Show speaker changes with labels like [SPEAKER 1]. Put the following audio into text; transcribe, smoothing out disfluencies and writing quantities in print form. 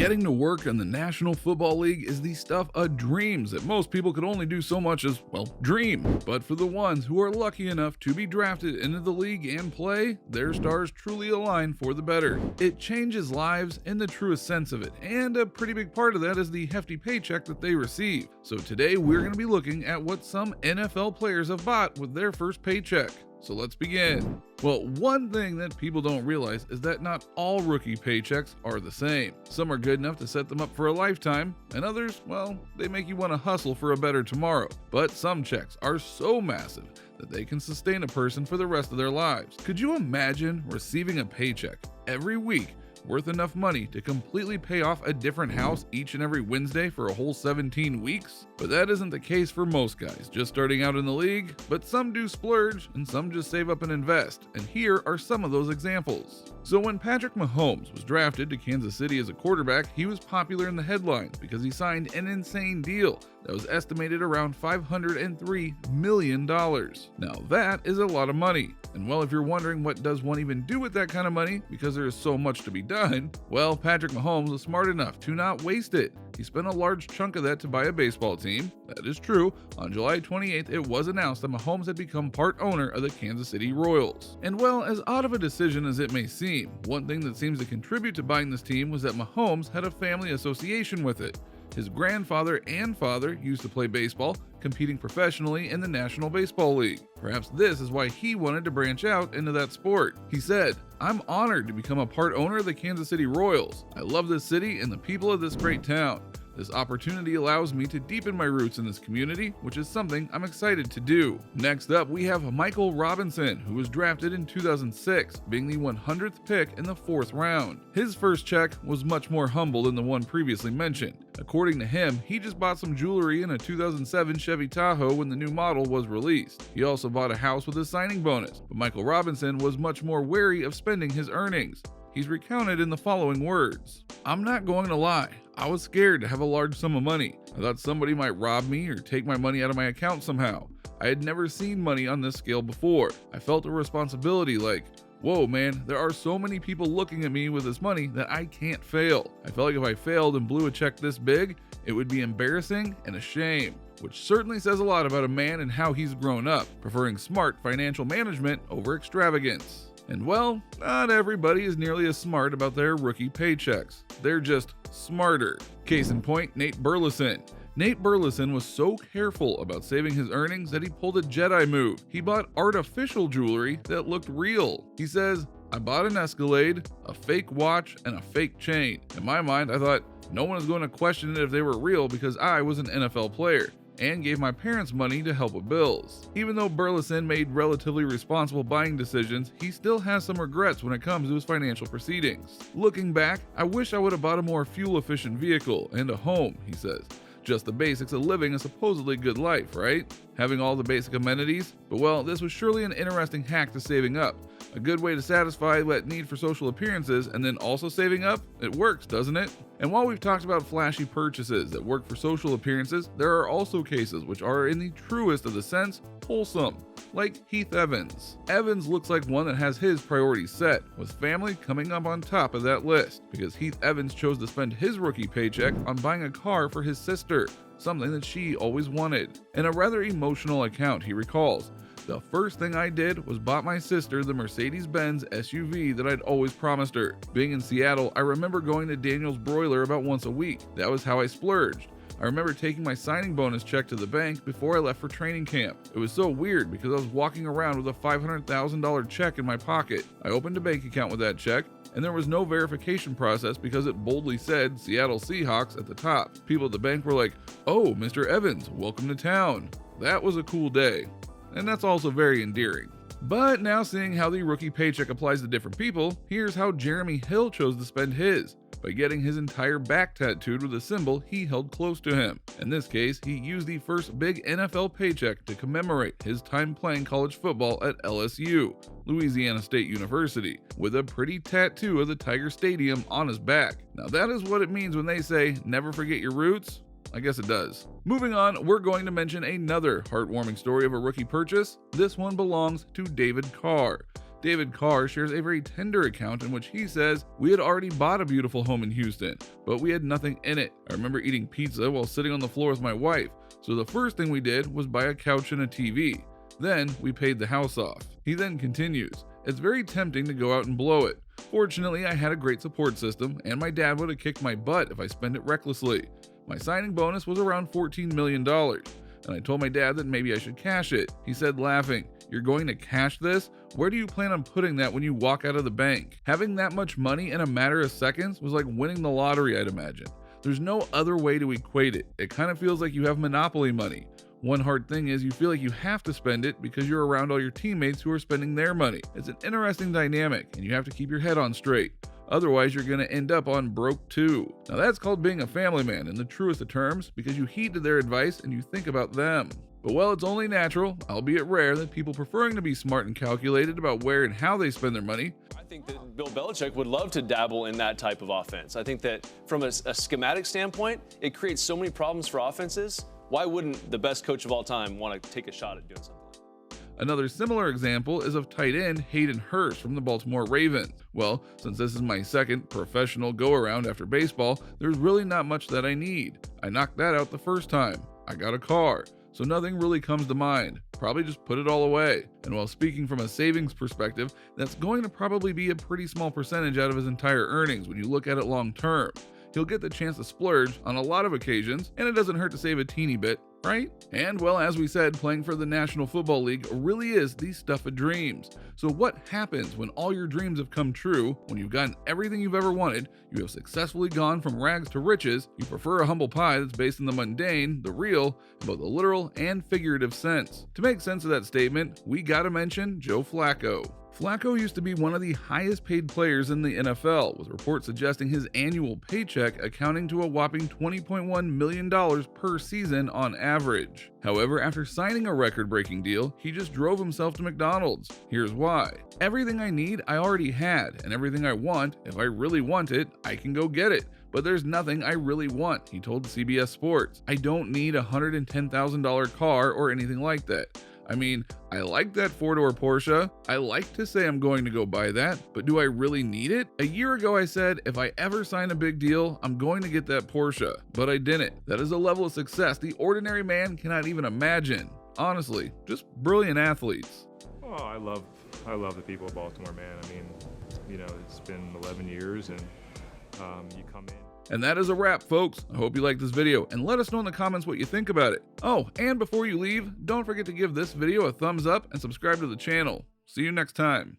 [SPEAKER 1] Getting to work in the National Football League is the stuff of dreams that most people could only do so much as, well, dream. But for the ones who are lucky enough to be drafted into the league and play, their stars truly align for the better. It changes lives in the truest sense of it, and a pretty big part of that is the hefty paycheck that they receive. So today we're going to be looking at what some NFL players have bought with their first paycheck. So let's begin. Well, one thing that people don't realize is that not all rookie paychecks are the same. Some are good enough to set them up for a lifetime, and others, well, they make you want to hustle for a better tomorrow. But some checks are so massive that they can sustain a person for the rest of their lives. Could you imagine receiving a paycheck every week worth enough money to completely pay off a different house each and every Wednesday for a whole 17 weeks? But that isn't the case for most guys just starting out in the league, but some do splurge and some just save up and invest, and here are some of those examples. So when Patrick Mahomes was drafted to Kansas City as a quarterback, he was popular in the headlines because he signed an insane deal that was estimated around $503 million. Now that is a lot of money. And well, if you're wondering what does one even do with that kind of money because there is so much to be done, well, Patrick Mahomes was smart enough to not waste it. He spent a large chunk of that to buy a baseball team. That is true. On July 28th, it was announced that Mahomes had become part owner of the Kansas City Royals. And well, as odd of a decision as it may seem, one thing that seems to contribute to buying this team was that Mahomes had a family association with it. His grandfather and father used to play baseball, competing professionally in the National Baseball League. Perhaps this is why he wanted to branch out into that sport. He said, "I'm honored to become a part owner of the Kansas City Royals. I love this city and the people of this great town. This opportunity allows me to deepen my roots in this community, which is something I'm excited to do." Next up, we have Michael Robinson, who was drafted in 2006, being the 100th pick in the 4th round. His first check was much more humble than the one previously mentioned. According to him, he just bought some jewelry in a 2007 Chevy Tahoe when the new model was released. He also bought a house with a signing bonus, but Michael Robinson was much more wary of spending his earnings. He's recounted in the following words: "I'm not going to lie. I was scared to have a large sum of money. I thought somebody might rob me or take my money out of my account somehow. I had never seen money on this scale before. I felt a responsibility like, whoa man, there are so many people looking at me with this money that I can't fail. I felt like if I failed and blew a check this big, it would be embarrassing and a shame." Which certainly says a lot about a man and how he's grown up, preferring smart financial management over extravagance. And well, not everybody is nearly as smart about their rookie paychecks. They're just smarter. Case in point, Nate Burleson. Nate Burleson was so careful about saving his earnings that he pulled a Jedi move. He bought artificial jewelry that looked real. He says, "I bought an Escalade, a fake watch, and a fake chain. In my mind, I thought no one is going to question it if they were real because I was an NFL player, and gave my parents money to help with bills." Even though Burleson made relatively responsible buying decisions, he still has some regrets when it comes to his financial proceedings. "Looking back, I wish I would have bought a more fuel-efficient vehicle and a home," he says. "Just the basics of living a supposedly good life, right? Having all the basic amenities? But well, this was surely an interesting hack to saving up. A good way to satisfy that need for social appearances and then also saving up? It works, doesn't it?" And while we've talked about flashy purchases that work for social appearances, there are also cases which are, in the truest of the sense, wholesome. Like Heath Evans. Evans looks like one that has his priorities set, with family coming up on top of that list, because Heath Evans chose to spend his rookie paycheck on buying a car for his sister, something that she always wanted. In a rather emotional account, he recalls, "The first thing I did was bought my sister the Mercedes-Benz SUV that I'd always promised her. Being in Seattle, I remember going to Daniel's Broiler about once a week. That was how I splurged. I remember taking my signing bonus check to the bank before I left for training camp. It was so weird because I was walking around with a $500,000 check in my pocket. I opened a bank account with that check, and there was no verification process because it boldly said Seattle Seahawks at the top. People at the bank were like, 'Oh, Mr. Evans, welcome to town.' That was a cool day." And that's also very endearing. But now seeing how the rookie paycheck applies to different people, here's how Jeremy Hill chose to spend his, by getting his entire back tattooed with a symbol he held close to him. In this case, he used the first big NFL paycheck to commemorate his time playing college football at LSU, Louisiana State University, with a pretty tattoo of the Tiger Stadium on his back. Now that is what it means when they say, never forget your roots. I guess it does. Moving on, we're going to mention another heartwarming story of a rookie purchase. This one belongs to David Carr. David Carr shares a very tender account in which he says, "We had already bought a beautiful home in Houston, but we had nothing in it. I remember eating pizza while sitting on the floor with my wife, so the first thing we did was buy a couch and a TV. Then we paid the house off." He then continues, "It's very tempting to go out and blow it. Fortunately, I had a great support system, and my dad would have kicked my butt if I spent it recklessly. My signing bonus was around $14 million, and I told my dad that maybe I should cash it. He said, laughing, 'You're going to cash this? Where do you plan on putting that when you walk out of the bank?' Having that much money in a matter of seconds was like winning the lottery, I'd imagine. There's no other way to equate it. It kind of feels like you have monopoly money. One hard thing is you feel like you have to spend it because you're around all your teammates who are spending their money. It's an interesting dynamic, and you have to keep your head on straight. Otherwise, you're going to end up on broke too." Now that's called being a family man in the truest of terms, because you heed to their advice and you think about them. But well, it's only natural, albeit rare, that people preferring to be smart and calculated about where and how they spend their money.
[SPEAKER 2] I think that Bill Belichick would love to dabble in that type of offense. I think that from a schematic standpoint, it creates so many problems for offenses. Why wouldn't the best coach of all time want to take a shot at doing something?
[SPEAKER 1] Another similar example is of tight end Hayden Hurst from the Baltimore Ravens. Well, since this is my second professional go-around after baseball, there's really not much that I need. I knocked that out the first time. I got a car, so nothing really comes to mind. Probably just put it all away. And while speaking from a savings perspective, that's going to probably be a pretty small percentage out of his entire earnings when you look at it long term. He'll get the chance to splurge on a lot of occasions, and it doesn't hurt to save a teeny bit, right? And well, as we said, playing for the National Football League really is the stuff of dreams. So what happens when all your dreams have come true, when you've gotten everything you've ever wanted, you have successfully gone from rags to riches, you prefer a humble pie that's based in the mundane, the real, in both the literal and figurative sense? To make sense of that statement, we gotta mention Joe Flacco. Flacco used to be one of the highest paid players in the NFL, with reports suggesting his annual paycheck accounting to a whopping $20.1 million per season on average. However, after signing a record-breaking deal, he just drove himself to McDonald's. Here's why. "Everything I need, I already had, and everything I want, if I really want it, I can go get it. But there's nothing I really want," he told CBS Sports. "I don't need a $110,000 car or anything like that. I mean, I like that four-door Porsche. I like to say I'm going to go buy that, but do I really need it? A year ago I said, if I ever sign a big deal, I'm going to get that Porsche, but I didn't. That is a level of success the ordinary man cannot even imagine. Honestly, just brilliant athletes."
[SPEAKER 3] Oh, I love the people of Baltimore, man. I mean, it's been 11 years, and you come in.
[SPEAKER 1] And that is a wrap, folks. I hope you liked this video, and let us know in the comments what you think about it. Oh, and before you leave, don't forget to give this video a thumbs up and subscribe to the channel. See you next time.